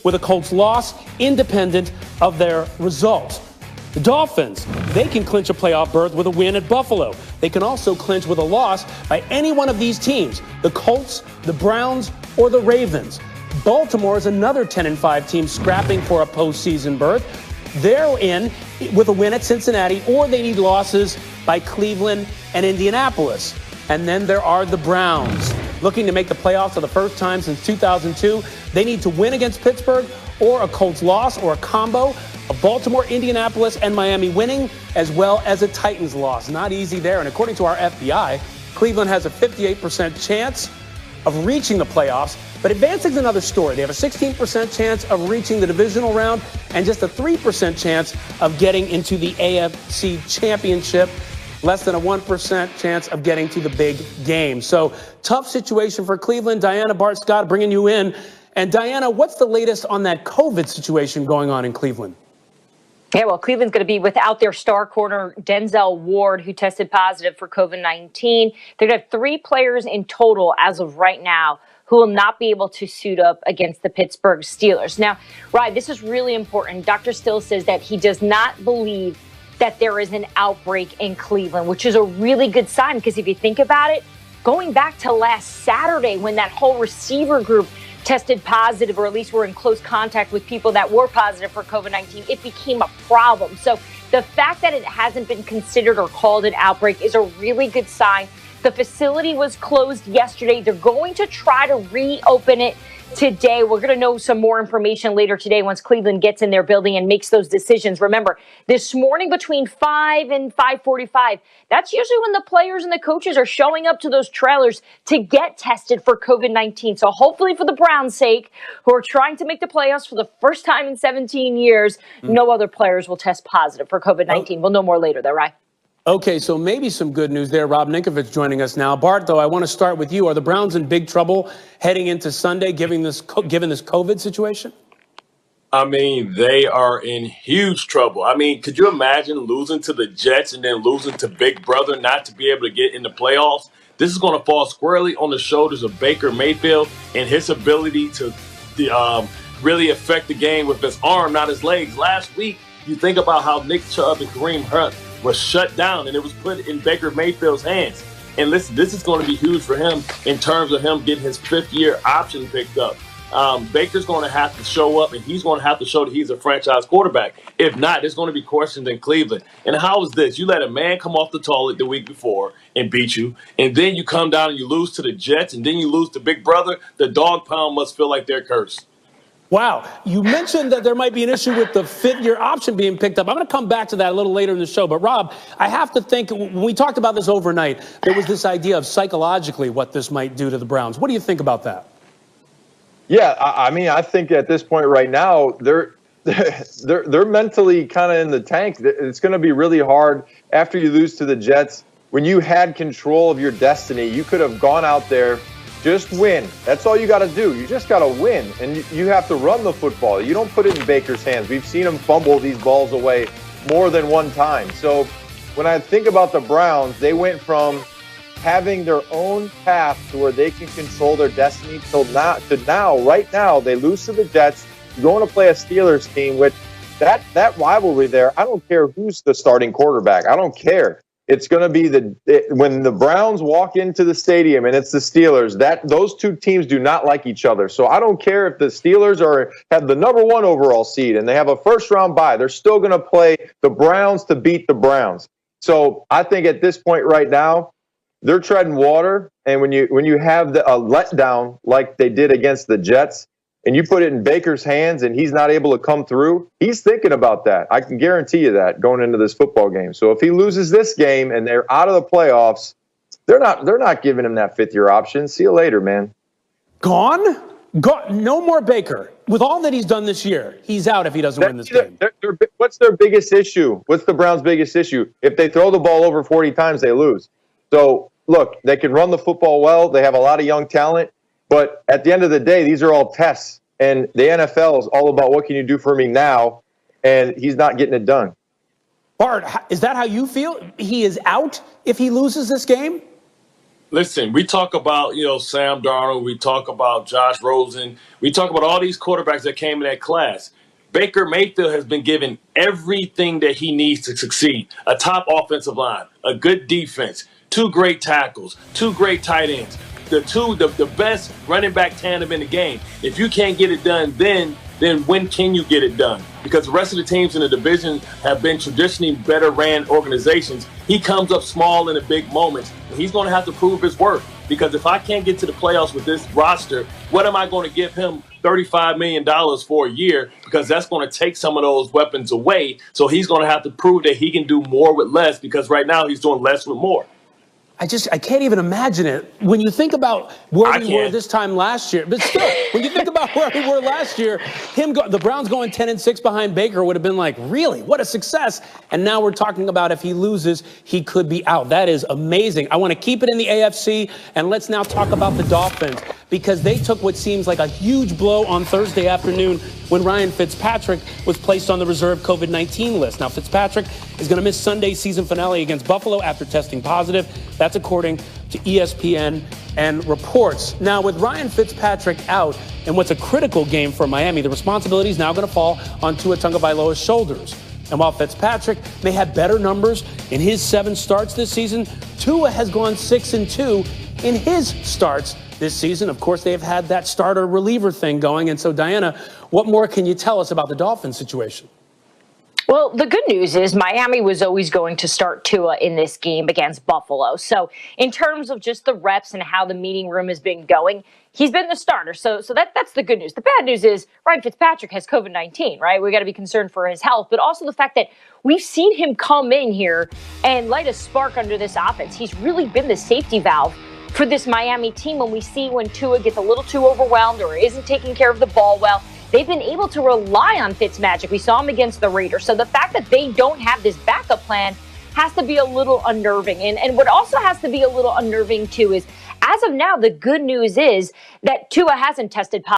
with a Colts loss, independent of their result. The Dolphins, they can clinch a playoff berth with a win at Buffalo. They can also clinch with a loss by any one of these teams, the Colts, the Browns, or the Ravens. Baltimore is another 10-5 team scrapping for a postseason berth. They're in with a win at Cincinnati, or they need losses by Cleveland and Indianapolis. And then there are the Browns, looking to make the playoffs for the first time since 2002. They need to win against Pittsburgh, or a Colts loss, or a combo of Baltimore, Indianapolis, and Miami winning, as well as a Titans loss. Not easy there. And according to our FBI, Cleveland has a 58% chance of reaching the playoffs. But advancing is another story. They have a 16% chance of reaching the divisional round and just a 3% chance of getting into the AFC Championship. Less than a 1% chance of getting to the big game. So tough situation for Cleveland. Diana, Bart, Scott, bringing you in. And Diana, what's the latest on that COVID situation going on in Cleveland? Yeah, well, Cleveland's going to be without their star corner, Denzel Ward, who tested positive for COVID-19. They're going to have 3 players in total as of right now who will not be able to suit up against the Pittsburgh Steelers. Now, Ryan, this is really important. Dr. Still says that he does not believe that there is an outbreak in Cleveland, which is a really good sign because if you think about it, going back to last Saturday when that whole receiver group tested positive, or at least were in close contact with people that were positive for COVID-19, it became a problem. So the fact that it hasn't been considered or called an outbreak is a really good sign. The facility was closed yesterday. They're going to try to reopen it today. We're going to know some more information later today once Cleveland gets in their building and makes those decisions. Remember, this morning between 5 and 5:45, that's usually when the players and the coaches are showing up to those trailers to get tested for COVID-19. So hopefully for the Browns' sake, who are trying to make the playoffs for the first time in 17 years, no other players will test positive for COVID-19. We'll know more later though, right? Okay, so maybe some good news there. Rob Ninkovich joining us now. Bart, though, I want to start with you. Are the Browns in big trouble heading into Sunday, given this COVID situation? I mean, they are in huge trouble. I mean, could you imagine losing to the Jets and then losing to Big Brother not to be able to get in the playoffs? This is going to fall squarely on the shoulders of Baker Mayfield and his ability to really affect the game with his arm, not his legs. Last week, you think about how Nick Chubb and Kareem Hunt was shut down, and it was put in Baker Mayfield's hands. And listen, this is going to be huge for him in terms of him getting his 5th-year option picked up. Baker's going to have to show up, and he's going to have to show that he's a franchise quarterback. If not, there's going to be questions in Cleveland. And how is this? You let a man come off the toilet the week before and beat you, and then you come down and you lose to the Jets, and then you lose to Big Brother. The dog pound must feel like they're cursed. Wow. You mentioned that there might be an issue with the 5th-year option being picked up. I'm going to come back to that a little later in the show. But, Rob, I have to think, when we talked about this overnight, there was this idea of psychologically what this might do to the Browns. What do you think about that? Yeah, I mean, I think at this point right now, they're mentally kind of in the tank. It's going to be really hard after you lose to the Jets. When you had control of your destiny, you could have gone out there, just win. That's all you got to do. You just got to win, and you have to run the football. You don't put it in Baker's hands. We've seen him fumble these balls away more than one time. So when I think about the Browns, they went from having their own path to where they can control their destiny right now, they lose to the Jets, going to play a Steelers team, which that rivalry there, I don't care who's the starting quarterback. I don't care. It's going to be when the Browns walk into the stadium and it's the Steelers, those two teams do not like each other. So I don't care if the Steelers have the #1 overall seed and they have a first-round bye. They're still going to play the Browns to beat the Browns. So I think at this point right now, they're treading water. And when you have a letdown like they did against the Jets, and you put it in Baker's hands and he's not able to come through, he's thinking about that. I can guarantee you that going into this football game. So if he loses this game and they're out of the playoffs, they're not giving him that 5th-year option. See you later, man. Gone? No more Baker. With all that he's done this year, he's out if he doesn't win this game. What's their biggest issue? What's the Browns' biggest issue? If they throw the ball over 40 times, they lose. So, look, they can run the football well. They have a lot of young talent. But at the end of the day, these are all tests. And the NFL is all about what can you do for me now, and he's not getting it done. Bart, is that how you feel? He is out if he loses this game? Listen, we talk about, Sam Darnold, we talk about Josh Rosen, we talk about all these quarterbacks that came in that class. Baker Mayfield has been given everything that he needs to succeed. A top offensive line, a good defense, two great tackles, two great tight ends, the best running back tandem in the game. If you can't get it done then when can you get it done? Because the rest of the teams in the division have been traditionally better ran organizations. He comes up small in the big moments. And he's going to have to prove his worth. Because if I can't get to the playoffs with this roster, what am I going to give him $35 million for a year? Because that's going to take some of those weapons away. So he's going to have to prove that he can do more with less, because right now he's doing less with more. I can't even imagine it. When you think about where we were this time last year, but still, when you think about where we were last year, the Browns going 10-6 behind Baker would have been like, really, what a success. And now we're talking about if he loses, he could be out. That is amazing. I want to keep it in the AFC, and let's now talk about the Dolphins, because they took what seems like a huge blow on Thursday afternoon when Ryan Fitzpatrick was placed on the reserve COVID-19 list. Now, Fitzpatrick is going to miss Sunday's season finale against Buffalo after testing positive. That's according to ESPN and reports. Now, with Ryan Fitzpatrick out in what's a critical game for Miami, the responsibility is now going to fall on Tua Tagovailoa's shoulders. And while Fitzpatrick may have better numbers in his 7 starts this season, Tua has gone 6-2 in his starts this season. Of course, they've had that starter reliever thing going. And so, Diana, what more can you tell us about the Dolphins situation? Well, the good news is Miami was always going to start Tua in this game against Buffalo. So in terms of just the reps and how the meeting room has been going, he's been the starter. So that's the good news. The bad news is Ryan Fitzpatrick has COVID-19, right? We got to be concerned for his health, but also the fact that we've seen him come in here and light a spark under this offense. He's really been the safety valve for this Miami team. When Tua gets a little too overwhelmed or isn't taking care of the ball well, they've been able to rely on Fitzmagic. We saw him against the Raiders. So the fact that they don't have this backup plan has to be a little unnerving. And what also has to be a little unnerving, too, is as of now, the good news is that Tua hasn't tested positive.